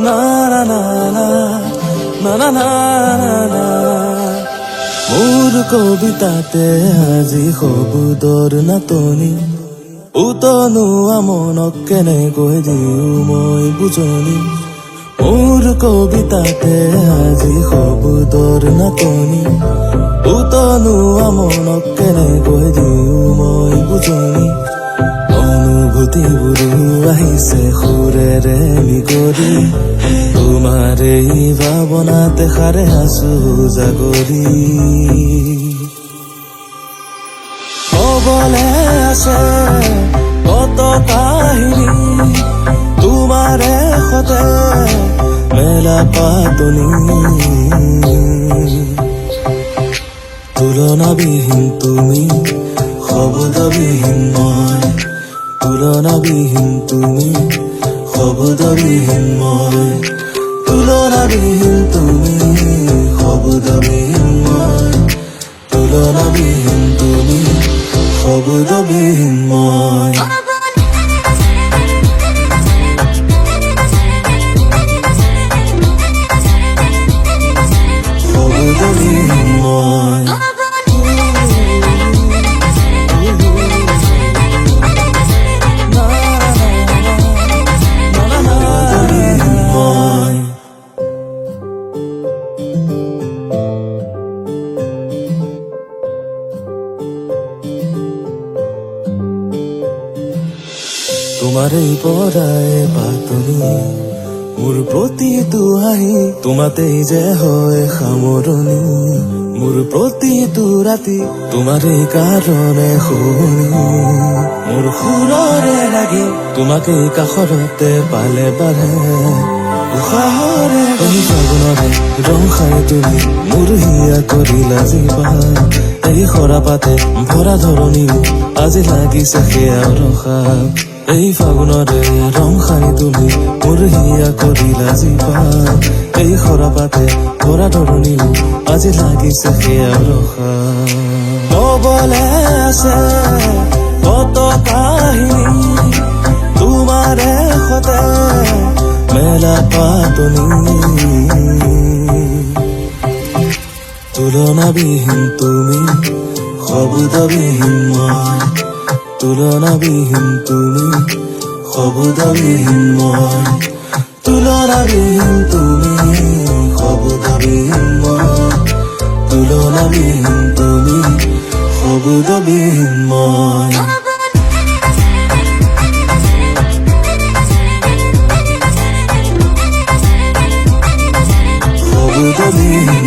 না না না না না না না না না মোৰ কবিতাতে আজি শব্দৰ নাটনি উতনোৱা মনক কেনেকৈ দিওঁ মই বুজনি মোৰ কবিতাতে আজি শব্দৰ নাটনি উতনোৱা মনক কেনেকৈ দিওঁ মই বুজনি অনুভূতিবোৰো আহিছে সুৰেৰে নিগৰি তোমাৰ এই ভাৱনাতে সাৰে আছো জাগৰি কবলে আছে কত কাহিনী তোমাৰে সতে মেলা পাতনি তুলনাবিহীন তুমি শব্দবিহীন মই তুলনাবিহীন তুমি শব্দবিহীন মই তুলনাবিহীন তুমি শব্দবিহীন মই তুলনাবিহীন তুমি শব্দবিহীন মই শব্দবিহীন মই তোমাৰে পৰাই পাতনি মোৰ প্ৰতিটো হাঁহি তোমাতেই যে হয় সামৰণি মোৰ প্ৰতিটো ৰাতি তোমাৰে কাৰণে শুনি মোৰ সুৰৰে লাগি তোমাকে কাষৰতে পালে বাঢ়ে উশাহৰে এই ফাগুনৰে ৰং খাই তুমি মোৰ হিয়া কৰিলা জিবা এই সৰাপাতে ভৰা ধৰণিও আজি লাগিছে সেয়া ৰখা এই ফাগুনৰে ৰং খাই তুমি মোৰ হিয়া কৰিলা জিবা এই সৰাপাতে ভৰা ধৰণিও আজি লাগিছে সেয়া ৰখা কবলে আছে কত কাহিনী তোমাৰে সতে মেলা পাতনি তুলনাবিহীন তুমি শব্দবিহীন মই তুলনাবিহীন তুমি শব্দবিহীন মই তুলনাবিহীন তুমি শব্দবিহীন মই তুলনাবিহীন তুমি শব্দবিহীন মই শব্দবিহীন